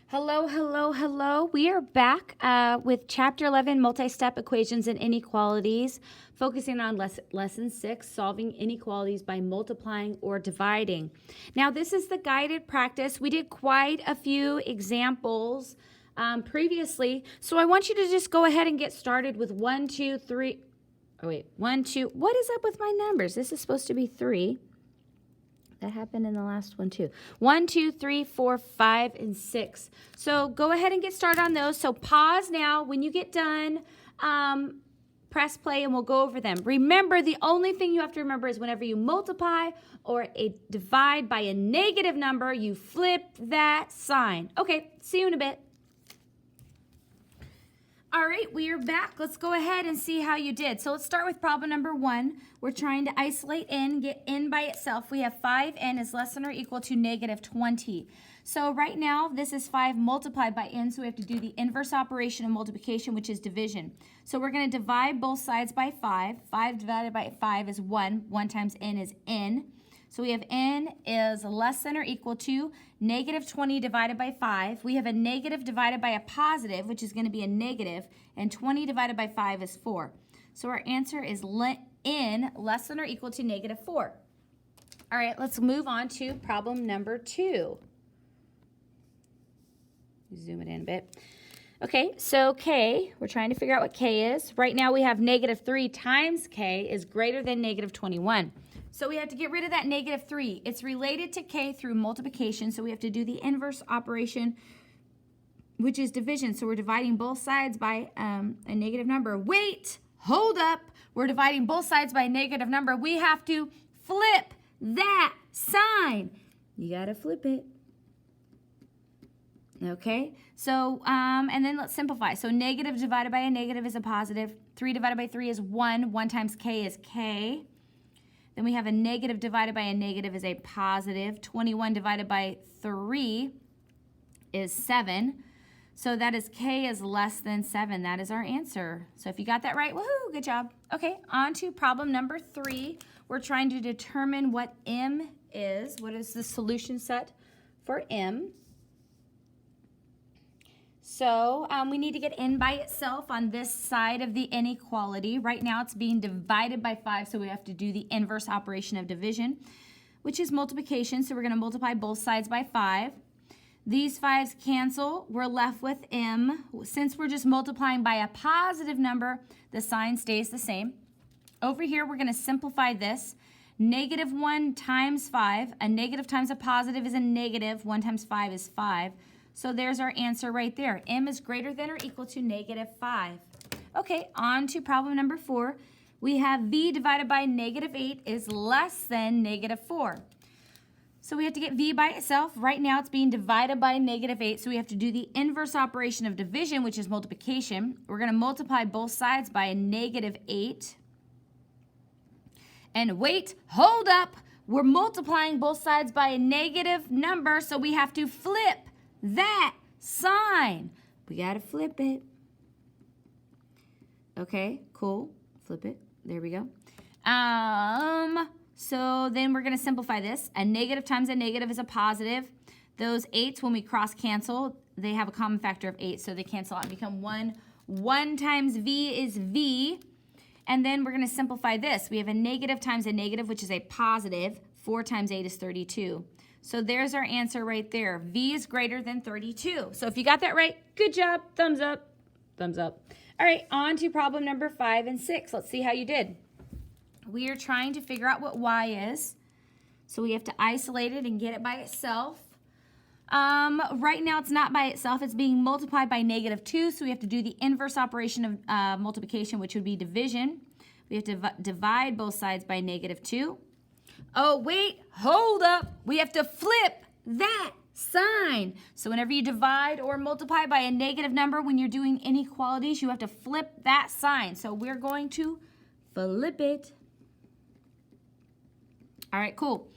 Hello, hello, hello. We are back with Chapter 11, Multi-Step Equations and Inequalities, focusing on Lesson 6, Solving Inequalities by Multiplying or Dividing. Now, this is the guided practice. We did quite a few examples previously, so I want you to just go ahead and get started with 1, 2, 3. Oh, wait, 1, 2. What is up with my numbers? This is supposed to be 3. That happened in the last one too. 1, 2, 3, 4, 5, and 6. So go ahead and get started on those. So pause now. When you get done, press play and we'll go over them. Remember, the only thing you have to remember is whenever you multiply or divide by a negative number, you flip that sign. Okay, see you in a bit. All right, we are back. Let's go ahead and see how you did. So let's start with problem number 1. We're trying to isolate n, get n by itself. We have 5n is less than or equal to negative 20. So right now, this is 5 multiplied by n, so we have to do the inverse operation of multiplication, which is division. So we're going to divide both sides by 5. 5 divided by 5 is 1. 1 times n is n. So we have n is less than or equal to negative 20 divided by 5. We have a negative divided by a positive, which is going to be a negative, and 20 divided by 5 is 4. So our answer is n less than or equal to negative 4. All right, let's move on to problem number 2. Zoom it in a bit. Okay, so k, we're trying to figure out what k is. Right now we have negative 3 times k is greater than negative 21. So we have to get rid of that negative 3. It's related to k through multiplication, so we have to do the inverse operation, which is division. So we're dividing both sides by a negative number. Wait, hold up. We're dividing both sides by a negative number. We have to flip that sign. You got to flip it. Okay, so, and then let's simplify. So negative divided by a negative is a positive. 3 divided by 3 is 1. 1 times k is k. Then we have a negative divided by a negative is a positive. 21 divided by 3 is 7. So that is k is less than 7. That is our answer. So if you got that right, woohoo, good job. Okay, on to problem number 3. We're trying to determine what m is. What is the solution set for m? So we need to get n by itself on this side of the inequality. Right now it's being divided by 5, so we have to do the inverse operation of division, which is multiplication. So we're going to multiply both sides by 5. These 5s cancel. We're left with m. Since we're just multiplying by a positive number, the sign stays the same. Over here, we're going to simplify this. Negative 1 times 5. A negative times a positive is a negative. 1 times 5 is 5. So there's our answer right there. M is greater than or equal to negative 5. Okay, on to problem number 4. We have v divided by negative 8 is less than negative 4. So we have to get v by itself. Right now it's being divided by negative 8, so we have to do the inverse operation of division, which is multiplication. We're going to multiply both sides by a negative 8. And wait, hold up. We're multiplying both sides by a negative number, so we have to flip that sign. We got to flip it. Okay, cool. Flip it. There we go. So then we're going to simplify this. A negative times a negative is a positive. Those 8s, when we cross cancel, they have a common factor of 8, so they cancel out and become 1. 1 times v is v. And then we're going to simplify this. We have a negative times a negative, which is a positive. 4 times 8 is 32. So there's our answer right there. V is greater than 32. So if you got that right, good job. Thumbs up. Thumbs up. All right, on to problem number 5 and 6. Let's see how you did. We are trying to figure out what y is. So we have to isolate it and get it by itself. Right now it's not by itself. It's being multiplied by negative 2. So we have to do the inverse operation of multiplication, which would be division. We have to divide both sides by negative 2. Oh, wait, hold up. We have to flip that sign. So whenever you divide or multiply by a negative number, when you're doing inequalities, you have to flip that sign. So we're going to flip it. All right, cool.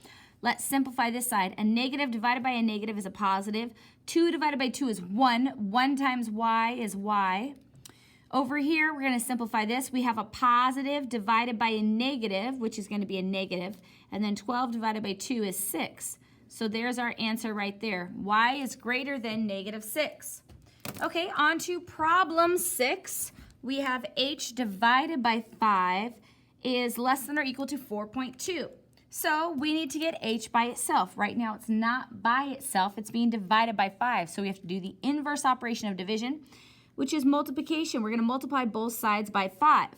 Let's simplify this side. A negative divided by a negative is a positive. 2 divided by 2 is 1. 1 times y is y. Over here, we're going to simplify this. We have a positive divided by a negative, which is going to be a negative. And then 12 divided by 2 is 6. So there's our answer right there. Y is greater than -6. Okay, on to problem 6. We have h divided by 5 is less than or equal to 4.2. So we need to get h by itself. Right now it's not by itself, it's being divided by 5. So we have to do the inverse operation of division, which is multiplication. We're going to multiply both sides by 5.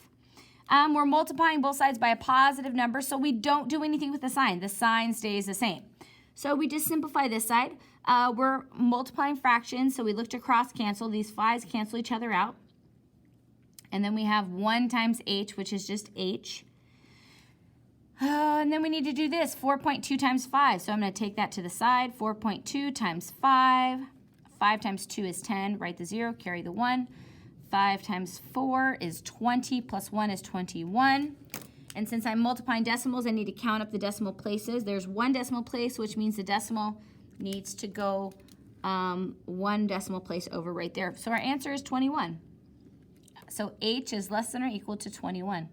We're multiplying both sides by a positive number, so we don't do anything with the sign. The sign stays the same. So we just simplify this side. We're multiplying fractions, so we look to cross cancel. These 5's cancel each other out. And then we have 1 times h, which is just h. And then we need to do this, 4.2 times 5. So I'm going to take that to the side. 4.2 times 5. 5 times 2 is 10. Write the 0, carry the 1. 5 times 4 is 20, plus 1 is 21. And since I'm multiplying decimals, I need to count up the decimal places. There's 1 decimal place, which means the decimal needs to go 1 decimal place over right there. So our answer is 21. So h is less than or equal to 21.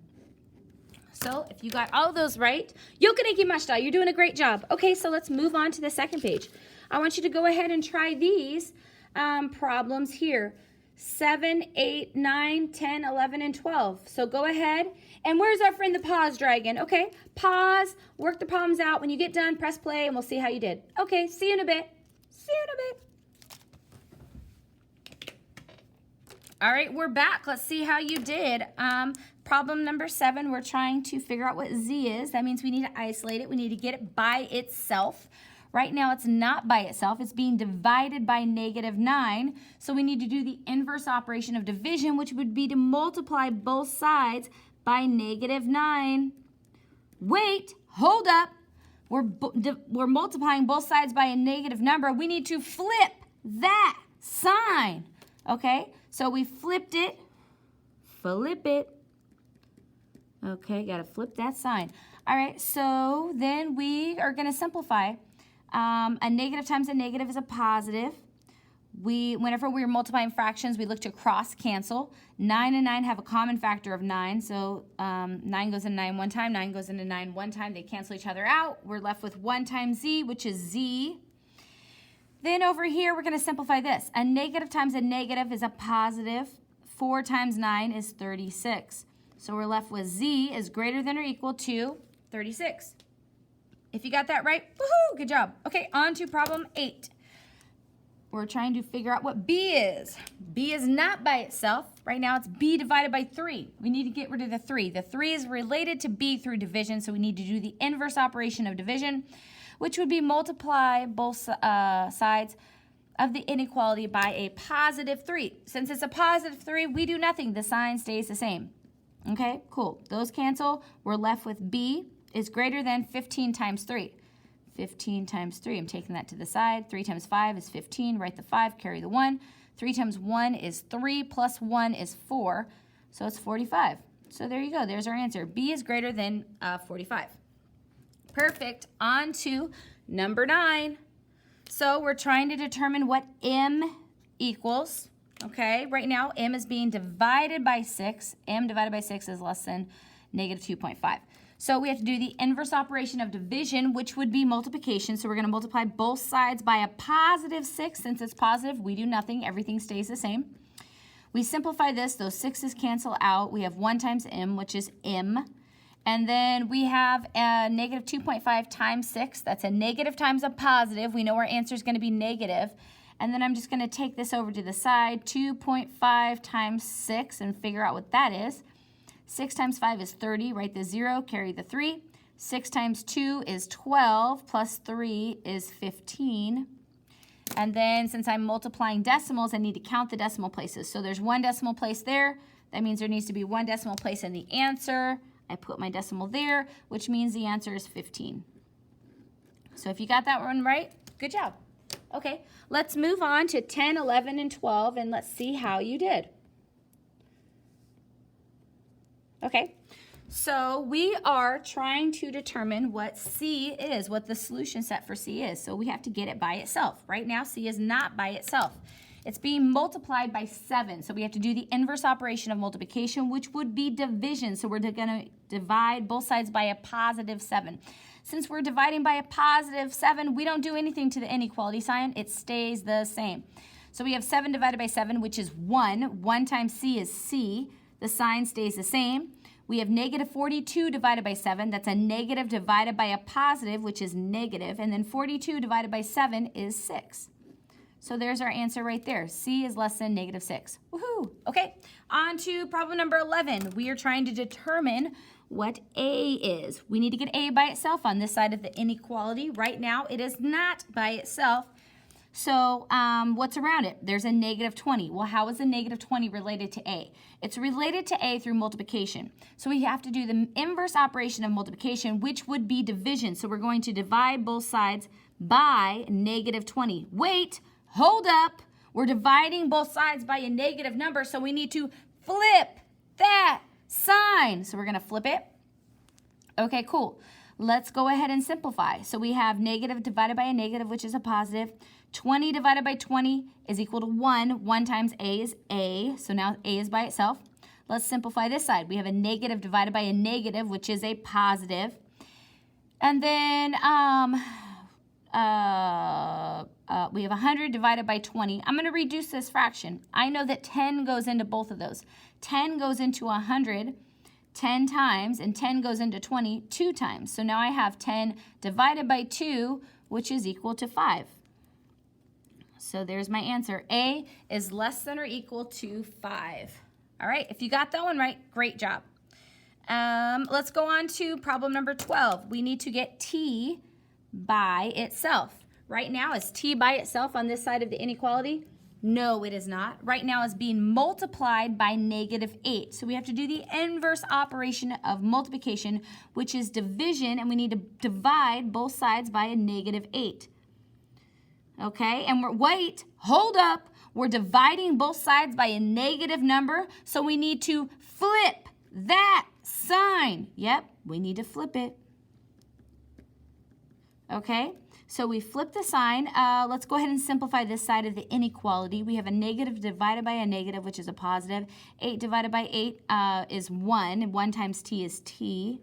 So if you got all those right, yokinekimashita, you're doing a great job. Okay, so let's move on to the second page. I want you to go ahead and try these problems here. 7, 8, 9, 10, 11, and 12. So go ahead. And where's our friend the pause dragon? Okay, pause, work the problems out. When you get done, press play, and we'll see how you did. Okay, see you in a bit. See you in a bit. All right, we're back. Let's see how you did. Problem number 7, we're trying to figure out what z is. That means we need to isolate it. We need to get it by itself. Right now, it's not by itself. It's being divided by -9. So we need to do the inverse operation of division, which would be to multiply both sides by -9. Wait, hold up. We're multiplying both sides by a negative number. We need to flip that sign. Okay, so we flipped it. Flip it. Okay, got to flip that sign. All right, so then we are going to simplify. A negative times a negative is a positive. Whenever we're multiplying fractions, we look to cross cancel. 9 and 9 have a common factor of 9, so 9 goes into 9 one time, 9 goes into 9 one time. They cancel each other out. We're left with 1 times z, which is z. Then over here, we're going to simplify this. A negative times a negative is a positive. 4 times 9 is 36. So we're left with z is greater than or equal to 36. If you got that right, woohoo, good job. Okay, on to problem 8. We're trying to figure out what b is. B is not by itself. Right now it's b divided by 3. We need to get rid of the 3. The 3 is related to b through division, so we need to do the inverse operation of division, which would be multiply both sides of the inequality by a positive 3. Since it's a positive 3, we do nothing. The sign stays the same. Okay, cool. Those cancel. We're left with b is greater than 15 times 3. 15 times 3, I'm taking that to the side. 3 times 5 is 15. Write the 5, carry the 1. 3 times 1 is 3, plus 1 is 4. So it's 45. So there you go. There's our answer. B is greater than 45. Perfect. On to number 9. So we're trying to determine what m equals. Okay, right now m is being divided by 6. M divided by 6 is less than -2.5. So we have to do the inverse operation of division, which would be multiplication. So we're going to multiply both sides by a positive 6. Since it's positive, we do nothing. Everything stays the same. We simplify this. Those 6's cancel out. We have 1 times m, which is m. And then we have a -2.5 times 6. That's a negative times a positive. We know our answer is going to be negative. And then I'm just going to take this over to the side. 2.5 times 6 and figure out what that is. 6 times 5 is 30. Write the 0, carry the 3. 6 times 2 is 12, plus 3 is 15. And then since I'm multiplying decimals, I need to count the decimal places. So there's 1 decimal place there. That means there needs to be 1 decimal place in the answer. I put my decimal there, which means the answer is 15. So if you got that one right, good job. Okay, let's move on to 10, 11, and 12, and let's see how you did. Okay, so we are trying to determine what C is, what the solution set for C is. So we have to get it by itself. Right now, C is not by itself. It's being multiplied by 7. So we have to do the inverse operation of multiplication, which would be division. So we're going to divide both sides by a positive 7. Since we're dividing by a positive 7, we don't do anything to the inequality sign. It stays the same. So we have 7 divided by 7, which is 1. 1 times c is c. The sign stays the same. We have negative 42 divided by 7. That's a negative divided by a positive, which is negative. And then 42 divided by 7 is 6. So there's our answer right there. C is less than negative 6. Woohoo! Okay, on to problem number 11. We are trying to determine what A is. We need to get A by itself on this side of the inequality. Right now, it is not by itself. So what's around it? There's a negative 20. Well, how is a negative 20 related to A? It's related to A through multiplication. So we have to do the inverse operation of multiplication, which would be division. So we're going to divide both sides by negative 20. Wait, hold up. We're dividing both sides by a negative number, so we need to flip that sign. So we're going to flip it. Okay, cool. Let's go ahead and simplify. So we have negative divided by a negative, which is a positive. 20 divided by 20 is equal to 1. 1 times A is A. So now A is by itself. Let's simplify this side. We have a negative divided by a negative, which is a positive. And then we have 100 divided by 20. I'm going to reduce this fraction. I know that 10 goes into both of those. 10 goes into 100 10 times, and 10 goes into 20 2 times. So now I have 10 divided by 2, which is equal to 5. So there's my answer. A is less than or equal to 5. All right, if you got that one right, great job. Let's go on to problem number 12. We need to get T by itself. Right now, is T by itself on this side of the inequality? No, it is not. Right now, it's being multiplied by negative 8. So we have to do the inverse operation of multiplication, which is division, and we need to divide both sides by a negative 8. Okay, and wait, hold up. We're dividing both sides by a negative number, so we need to flip that sign. Yep, we need to flip it. Okay, so we flip the sign. Let's go ahead and simplify this side of the inequality. We have a negative divided by a negative, which is a positive. 8 divided by 8 is 1. 1 times t is t.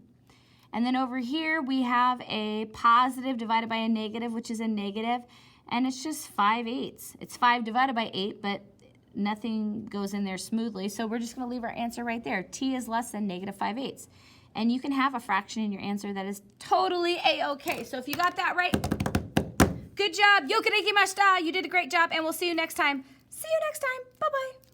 And then over here, we have a positive divided by a negative, which is a negative. And it's just 5/8. It's 5 divided by 8, but nothing goes in there smoothly. So we're just going to leave our answer right there. T is less than negative 5/8. And you can have a fraction in your answer that is totally A-okay. So if you got that right, good job. Yoku de kimashita. You did a great job, and we'll see you next time. See you next time. Bye-bye.